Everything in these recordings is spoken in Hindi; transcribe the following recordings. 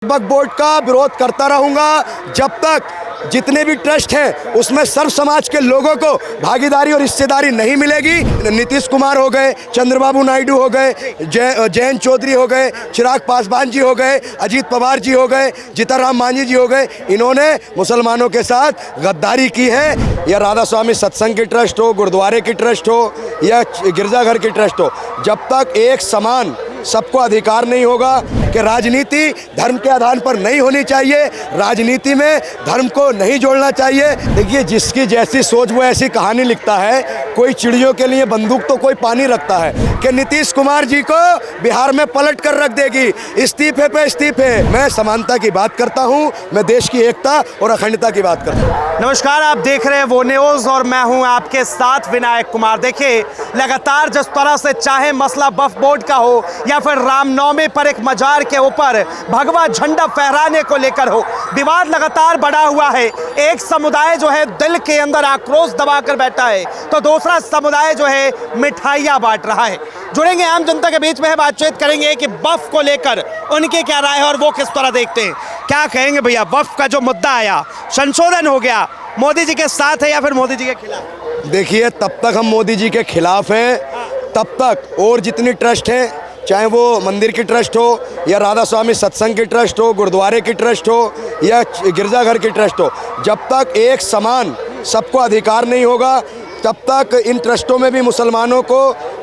वक्फ बोर्ड का विरोध करता रहूंगा जब तक जितने भी ट्रस्ट हैं उसमें सर्व समाज के लोगों को भागीदारी और हिस्सेदारी नहीं मिलेगी। नीतीश कुमार हो गए, चंद्रबाबू नायडू हो गए, जयंत चौधरी हो गए, चिराग पासवान जी हो गए, अजीत पवार जी हो गए, जीतनराम मांझी जी हो गए, इन्होंने मुसलमानों के साथ गद्दारी की है। या राधा स्वामी सत्संग की ट्रस्ट हो, गुरुद्वारे की ट्रस्ट हो या गिरजाघर की ट्रस्ट हो, जब तक एक समान सबको अधिकार नहीं होगा कि राजनीति धर्म के आधार पर नहीं होनी चाहिए, राजनीति में धर्म को नहीं जोड़ना चाहिए। देखिए, जिसकी जैसी सोच वो ऐसी कहानी लिखता है। कोई चिड़ियों के लिए बंदूक तो कोई पानी रखता है कि नीतीश कुमार जी को बिहार में पलट कर रख देगी, इस्तीफे पे इस्तीफे। मैं समानता की बात करता हूँ, मैं देश की एकता और अखंडता की बात करता हूँ। नमस्कार, आप देख रहे हैं वो न्यूज़ और मैं हूं आपके साथ विनायक कुमार। देखिए, लगातार जिस तरह से चाहे मसला वक्फ बोर्ड का हो या फिर रामनवमी पर एक मजार के ऊपर भगवा झंडा फहराने को लेकर हो, विवाद लगातार बढ़ा हुआ है। एक समुदाय जो है दिल के अंदर आक्रोश दबाकर बैठा है, तो दूसरा समुदाय जो है मिठाइयाँ बांट रहा है। जुड़ेंगे आम जनता के बीच में, बातचीत करेंगे कि वक्फ को लेकर उनके क्या राय है और वो किस तरह देखते हैं। क्या कहेंगे भैया, वक्फ का जो मुद्दा आया, संशोधन हो गया, मोदी जी के साथ है या फिर मोदी जी के खिलाफ? देखिए, तब तक हम मोदी जी के खिलाफ हैं, तब तक और जितनी ट्रस्ट हैं, चाहे वो मंदिर की ट्रस्ट हो या राधा स्वामी सत्संग की ट्रस्ट हो, गुरुद्वारे की ट्रस्ट हो या गिरजाघर की ट्रस्ट हो, जब तक एक समान सबको अधिकार नहीं होगा, तब तक इन ट्रस्टों में भी मुसलमानों को,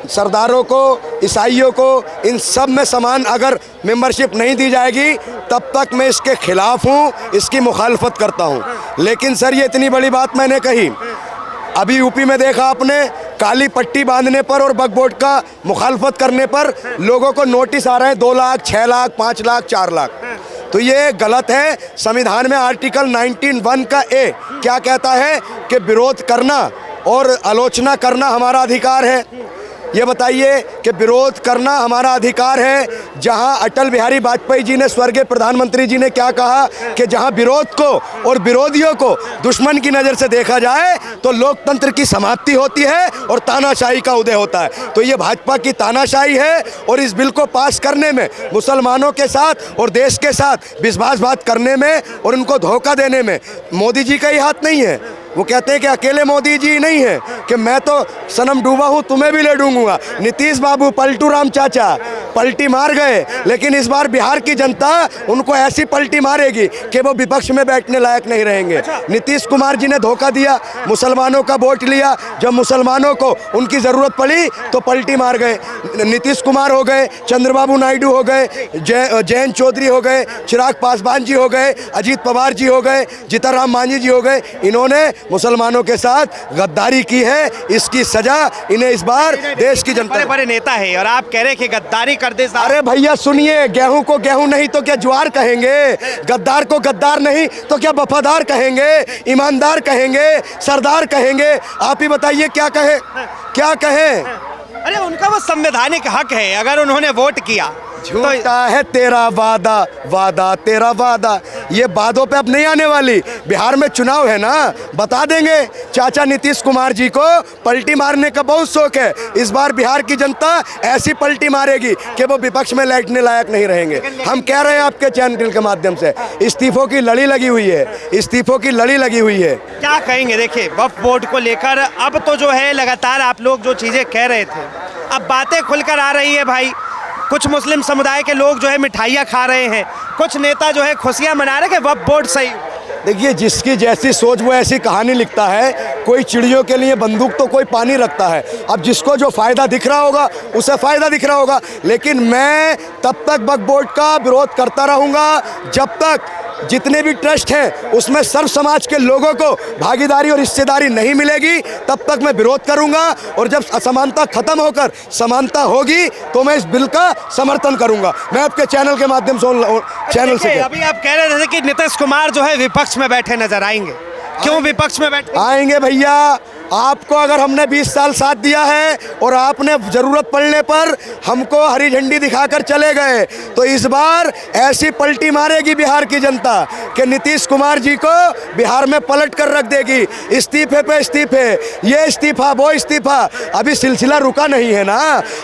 सरदारों को, ईसाइयों को, इन सब में समान अगर मेंबरशिप नहीं दी जाएगी, तब तक मैं इसके खिलाफ हूँ, इसकी मुखालफत करता हूँ। लेकिन सर, ये इतनी बड़ी बात मैंने कही, अभी यूपी में देखा आपने, काली पट्टी बांधने पर और वक्फ बोर्ड का मुखालफत करने पर लोगों को नोटिस आ रहे हैं 2 लाख, 6 लाख, 5 लाख, 4 लाख। तो ये गलत है। संविधान में आर्टिकल 19(1) का ए क्या कहता है कि विरोध करना और आलोचना करना हमारा अधिकार है। ये बताइए कि विरोध करना हमारा अधिकार है। जहां अटल बिहारी वाजपेयी जी ने, स्वर्गीय प्रधानमंत्री जी ने क्या कहा कि जहां विरोध को और विरोधियों को दुश्मन की नज़र से देखा जाए तो लोकतंत्र की समाप्ति होती है और तानाशाही का उदय होता है। तो ये भाजपा की तानाशाही है और इस बिल को पास करने में, मुसलमानों के साथ और देश के साथ विश्वासघात करने में और उनको धोखा देने में मोदी जी का ही हाथ नहीं है। वो कहते हैं कि अकेले मोदी जी नहीं है कि मैं तो सनम डूबा हूँ, तुम्हें भी ले डूबूंगा। नीतीश बाबू, पलटू राम चाचा पलटी मार गए, लेकिन इस बार बिहार की जनता उनको ऐसी पलटी मारेगी कि वो विपक्ष में बैठने लायक नहीं रहेंगे। नीतीश कुमार जी ने धोखा दिया, मुसलमानों का वोट लिया, जब मुसलमानों को उनकी ज़रूरत पड़ी तो पलटी मार गए। नीतीश कुमार हो गए, चंद्रबाबू नायडू हो गए, जयंत चौधरी हो गए, चिराग पासवान जी हो गए, अजीत पवार जी हो गए, जीतनराम मांझी जी हो गए, इन्होंने मुसलमानों के साथ गद्दारी की है। इसकी सजा इन्हें इस बार देश की जनता। बड़े नेता है और आप कह रहे हैं कि गद्दारी कर दे। अरे भैया सुनिए, गेहूं को गेहूं नहीं तो क्या ज्वार कहेंगे, गद्दार को गद्दार नहीं तो क्या वफादार कहेंगे, ईमानदार कहेंगे, सरदार कहेंगे। आप ही बताइए क्या कहे, क्या कहें? अरे उनका वो संवैधानिक हक है, अगर उन्होंने वोट किया। झूठा है तेरा वादा, वादा तेरा वादा। ये वादों पे अब नहीं आने वाली। बिहार में चुनाव है ना, बता देंगे। चाचा नीतीश कुमार जी को पलटी मारने का बहुत शौक है। इस बार बिहार की जनता ऐसी पलटी मारेगी कि वो विपक्ष में बैठने लायक नहीं रहेंगे। हम कह रहे हैं आपके चैनल के माध्यम से, इस्तीफों की लड़ी लगी हुई है, इस्तीफों की लड़ी लगी हुई है। क्या कहेंगे? देखिए, वक्फ बोर्ड को लेकर अब तो जो है लगातार आप लोग जो चीज़ें कह रहे थे, अब बातें खुलकर आ रही है भाई। कुछ मुस्लिम समुदाय के लोग जो है मिठाइयाँ खा रहे हैं, कुछ नेता जो है खुशियाँ मना रहे हैं कि वक्फ बोर्ड सही। देखिए, जिसकी जैसी सोच वो ऐसी कहानी लिखता है। कोई चिड़ियों के लिए बंदूक तो कोई पानी रखता है। अब जिसको जो फ़ायदा दिख रहा होगा उसे फ़ायदा दिख रहा होगा। लेकिन मैं तब तक वक्फ बोर्ड का विरोध करता रहूँगा जब तक जितने भी ट्रस्ट हैं उसमें सर्व समाज के लोगों को भागीदारी और हिस्सेदारी नहीं मिलेगी, तब तक मैं विरोध करूंगा। और जब असमानता खत्म होकर समानता होगी तो मैं इस बिल का समर्थन करूंगा। मैं आपके चैनल के माध्यम से, चैनल से अभी आप कह रहे थे कि नीतीश कुमार जो है विपक्ष में बैठे नजर आएंगे, क्यों विपक्ष में बैठे? आएंगे भैया। आपको अगर हमने 20 साल साथ दिया है और आपने ज़रूरत पड़ने पर हमको हरी झंडी दिखाकर चले गए, तो इस बार ऐसी पलटी मारेगी बिहार की जनता कि नीतीश कुमार जी को बिहार में पलट कर रख देगी। इस्तीफे पे इस्तीफे, ये इस्तीफा वो इस्तीफा, अभी सिलसिला रुका नहीं है ना,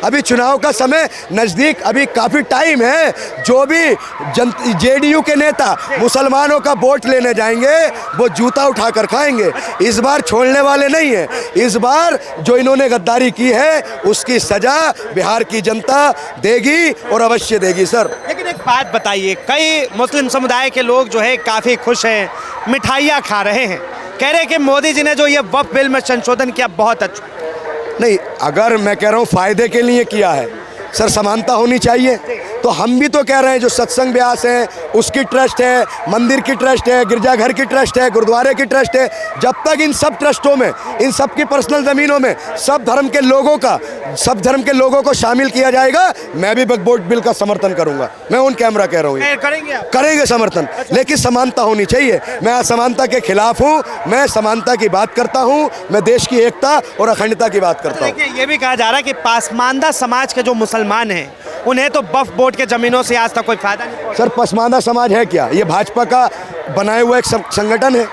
अभी चुनाव का समय नज़दीक, अभी काफ़ी टाइम है। जो भी जेडीयू के नेता मुसलमानों का वोट लेने जाएंगे वो जूता उठाकर खाएंगे। इस बार छोड़ने वाले नहीं है। इस बार जो इन्होंने गद्दारी की है उसकी सजा बिहार की जनता देगी और अवश्य देगी सर। लेकिन एक बात बताइए, कई मुस्लिम समुदाय के लोग जो है काफ़ी खुश हैं, मिठाइयाँ खा रहे हैं, कह रहे हैं कि मोदी जी ने जो ये वक्फ बिल में संशोधन किया बहुत अच्छा। नहीं, अगर मैं कह रहा हूँ फ़ायदे के लिए किया है सर, समानता होनी चाहिए। तो हम भी तो कह रहे हैं जो सत्संग ब्यास है उसकी ट्रस्ट है, मंदिर की ट्रस्ट है, गिरजाघर की ट्रस्ट है, गुरुद्वारे की ट्रस्ट है, जब तक इन सब ट्रस्टों में, इन सब की पर्सनल ज़मीनों में सब धर्म के लोगों को शामिल किया जाएगा, मैं भी वक्फ बोर्ड बिल का समर्थन करूंगा। मैं ऑन कैमरा कह रहा हूँ, करेंगे समर्थन, लेकिन समानता होनी चाहिए। मैं असमानता के खिलाफ हूँ, मैं समानता की बात करता हूँ, मैं देश की एकता और अखंडता की बात करता हूँ। ये भी कहा जा रहा है कि पासमानदा समाज के जो मुसलमान हैं उन्हें तो वक्फ बोर्ड के ज़मीनों से आज तक कोई फायदा नहीं। सर, पसमानदा समाज है क्या? ये भाजपा का बनाया हुआ एक संगठन है।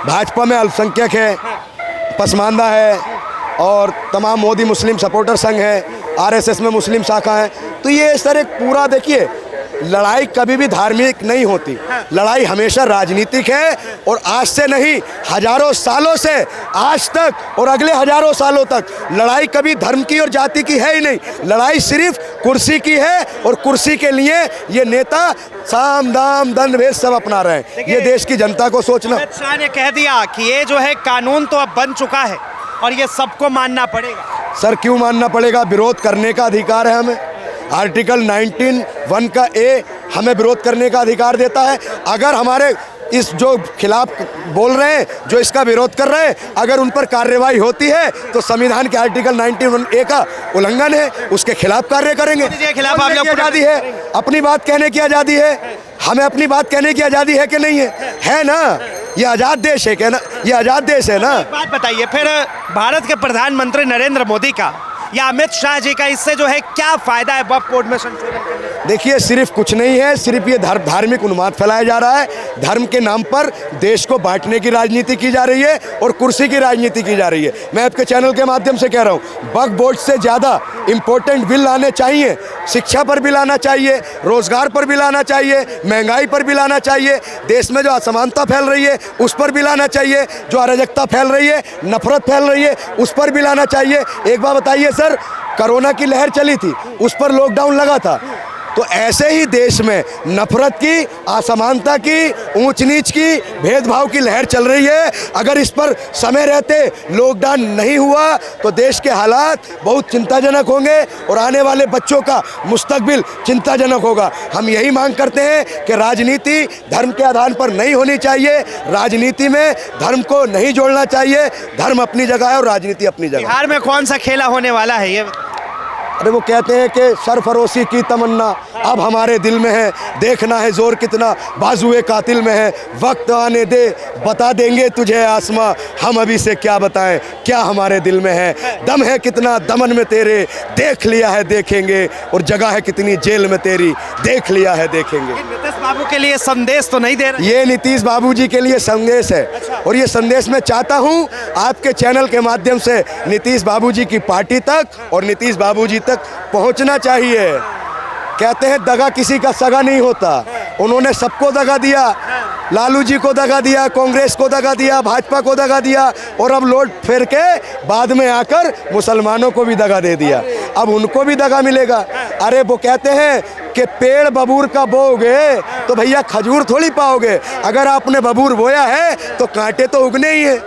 भाजपा में अल्पसंख्यक है, पसमानदा है और तमाम मोदी मुस्लिम सपोर्टर संघ है, आरएसएस में मुस्लिम शाखा है। तो ये सर एक पूरा, देखिए, लड़ाई कभी भी धार्मिक नहीं होती, लड़ाई हमेशा राजनीतिक है। और आज से नहीं, हजारों सालों से आज तक और अगले हजारों सालों तक लड़ाई कभी धर्म की और जाति की है ही नहीं। लड़ाई सिर्फ कुर्सी की है और कुर्सी के लिए ये नेता साम दाम दंड भेद सब अपना रहे हैं। ये देश की जनता को सोचना। अमित शाह ने कह दिया कि ये जो है कानून तो अब बन चुका है और ये सबको मानना पड़ेगा। सर, क्यों मानना पड़ेगा? विरोध करने का अधिकार है हमें। आर्टिकल 19(1) का ए हमें विरोध करने का अधिकार देता है। अगर हमारे इस जो खिलाफ बोल रहे हैं, जो इसका विरोध कर रहे हैं, अगर उन पर कार्रवाई होती है तो संविधान के आर्टिकल 19(1) का उल्लंघन है, उसके खिलाफ कार्य करेंगे। खिलाफ आप लोग आज़ादी है, अपनी बात कहने की आज़ादी है, हमें अपनी बात कहने की आज़ादी है कि नहीं है? है ना? ये आज़ाद देश है क्या ना? ये आज़ाद देश है ना? बात बताइए फिर, भारत के प्रधानमंत्री नरेंद्र मोदी का या अमित शाह जी का इससे जो है क्या फायदा है वक्फ बोर्ड में संशोधन करने? देखिए, सिर्फ कुछ नहीं है, सिर्फ ये धार्मिक उन्माद फैलाया जा रहा है। धर्म के नाम पर देश को बांटने की राजनीति की जा रही है और कुर्सी की राजनीति की जा रही है। मैं आपके चैनल के माध्यम से कह रहा हूँ, वक्फ बोर्ड से ज़्यादा इम्पोर्टेंट बिल लाने चाहिए। शिक्षा पर भी लाना चाहिए, रोजगार पर भी लाना चाहिए, महंगाई पर भी लाना चाहिए, देश में जो असमानता फैल रही है उस पर भी लाना चाहिए, जो अराजकता फैल रही है, नफरत फैल रही है, उस पर भी लाना चाहिए। एक बात बताइए सर, कोरोना की लहर चली थी, उस पर लॉकडाउन लगा था, तो ऐसे ही देश में नफरत की, असमानता की, ऊंच नीच की, भेदभाव की लहर चल रही है। अगर इस पर समय रहते लॉकडाउन नहीं हुआ तो देश के हालात बहुत चिंताजनक होंगे और आने वाले बच्चों का मुस्तकबिल चिंताजनक होगा। हम यही मांग करते हैं कि राजनीति धर्म के आधार पर नहीं होनी चाहिए, राजनीति में धर्म को नहीं जोड़ना चाहिए। धर्म अपनी जगह है और राजनीति अपनी जगह। बिहार में कौन सा खेला होने वाला है ये? अरे वो कहते हैं कि सरफरोशी की तमन्ना अब हमारे दिल में है, देखना है जोर कितना बाजुए कातिल में है, वक्त आने दे बता देंगे तुझे आसमां, हम अभी से क्या बताएं क्या हमारे दिल में है, दम है कितना दमन में तेरे, देख लिया है देखेंगे, और जगह है कितनी जेल में तेरी, देख लिया है देखेंगे। नीतीश बाबू के लिए संदेश तो नहीं दे रहे? ये नीतीश बाबू जी के लिए संदेश है। और ये संदेश मैं चाहता हूँ आपके चैनल के माध्यम से नीतीश बाबू जी की पार्टी तक और नीतीश बाबू जी तक पहुँचना चाहिए। कहते हैं दगा किसी का सगा नहीं होता, उन्होंने सबको दगा दिया, लालू जी को दगा दिया, कांग्रेस को दगा दिया, भाजपा को दगा दिया, और अब लौट फिर के बाद में आकर मुसलमानों को भी दगा दे दिया। अब उनको भी दगा मिलेगा। अरे वो कहते हैं कि पेड़ बबूर का बोओगे तो भैया खजूर थोड़ी पाओगे, अगर आपने बबूर बोया है तो कांटे तो उगने ही है।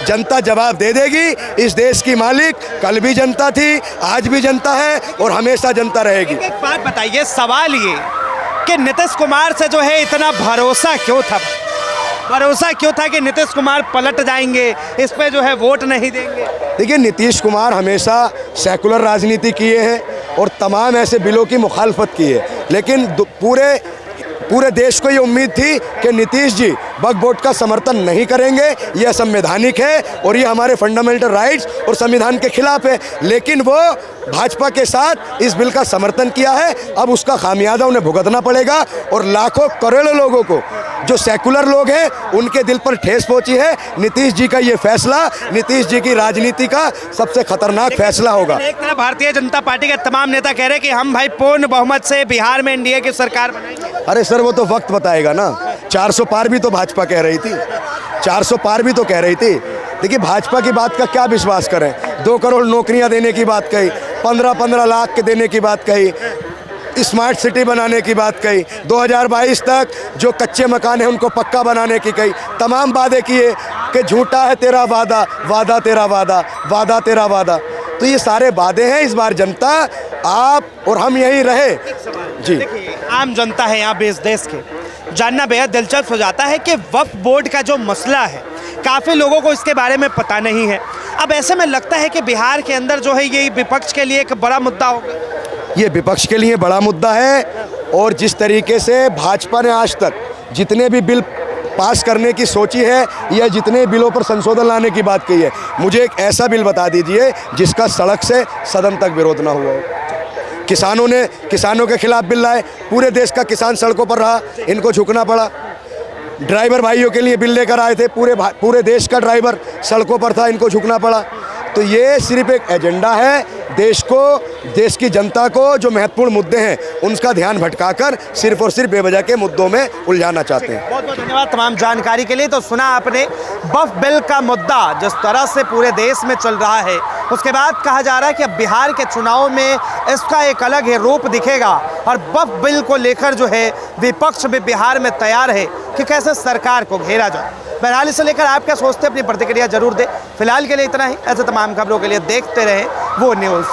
जनता जवाब दे देगी। इस देश की मालिक कल भी जनता थी, आज भी जनता है और हमेशा जनता रहेगी। एक बात बताइए, सवाल ये कि नीतीश कुमार से जो है इतना भरोसा क्यों था? भरोसा क्यों था कि नीतीश कुमार पलट जाएंगे, इस पे जो है वोट नहीं देंगे? देखिए, नीतीश कुमार हमेशा सेकुलर राजनीति किए हैं और तमाम ऐसे बिलों की मुखालफत की है, लेकिन पूरे पूरे देश को ये उम्मीद थी कि नीतीश जी वक्फ बोर्ड का समर्थन नहीं करेंगे, यह संवैधानिक है और ये हमारे फंडामेंटल राइट्स और संविधान के खिलाफ है, लेकिन वो भाजपा के साथ इस बिल का समर्थन किया है। अब उसका खामियाजा उन्हें भुगतना पड़ेगा और लाखों करोड़ों लोगों को, जो सेकुलर लोग हैं, उनके दिल पर ठेस पहुंची है। नीतीश जी का ये फैसला नीतीश जी की राजनीति का सबसे खतरनाक फैसला होगा। एक तरफ भारतीय जनता पार्टी के तमाम नेता कह रहे हैं कि हम भाई पूर्ण बहुमत से बिहार में एनडीए की सरकार बनाएंगे। अरे सर, वो तो वक्त बताएगा ना। 400 पार भी तो भाजपा कह रही थी, 400 पार भी तो कह रही थी। देखिए, भाजपा की बात का क्या विश्वास करें। 2 करोड़ नौकरियां देने की बात कही, 15-15 लाख के देने की बात कही, स्मार्ट सिटी बनाने की बात कही, 2022 तक जो कच्चे मकान हैं उनको पक्का बनाने की कही, तमाम वादे किए कि झूठा है तेरा वादा, वादा तेरा वादा, वादा तेरा वादा। तो ये सारे वादे हैं। इस बार जनता, आप और हम यहीं रहे जी। देखिए, आम जनता है यहाँ इस देश के, जानना बेहद दिलचस्प हो जाता है कि वक्फ बोर्ड का जो मसला है, काफ़ी लोगों को इसके बारे में पता नहीं है। अब ऐसे में लगता है कि बिहार के अंदर जो है ये विपक्ष के लिए एक बड़ा मुद्दा होगा। ये विपक्ष के लिए बड़ा मुद्दा है और जिस तरीके से भाजपा ने आज तक जितने भी बिल पास करने की सोची है या जितने बिलों पर संशोधन लाने की बात कही है, मुझे एक ऐसा बिल बता दीजिए जिसका सड़क से सदन तक विरोध ना हुआ हो। किसानों के खिलाफ बिल लाए, पूरे देश का किसान सड़कों पर रहा, इनको झुकना पड़ा। ड्राइवर भाइयों के लिए बिल लेकर आए थे, पूरे देश का ड्राइवर सड़कों पर था, इनको झुकना पड़ा। तो ये सिर्फ एक एजेंडा है, देश की जनता को जो महत्वपूर्ण मुद्दे हैं उनका ध्यान भटकाकर सिर्फ और सिर्फ बेवजह के मुद्दों में उलझाना चाहते हैं। बहुत बहुत धन्यवाद तमाम जानकारी के लिए। तो सुना आपने वक्फ बिल का मुद्दा जिस तरह से पूरे देश में चल रहा है, उसके बाद कहा जा रहा है कि अब बिहार के चुनाव में इसका एक अलग ही रूप दिखेगा और वक्फ बिल को लेकर जो है विपक्ष भी बिहार में तैयार है कि कैसे सरकार को घेरा जाए। बहरहाल इसे लेकर आप क्या सोचते हैं, अपनी प्रतिक्रिया जरूर दें। फिलहाल के लिए इतना ही। ऐसे तमाम खबरों के लिए देखते रहें वो न्यूज़।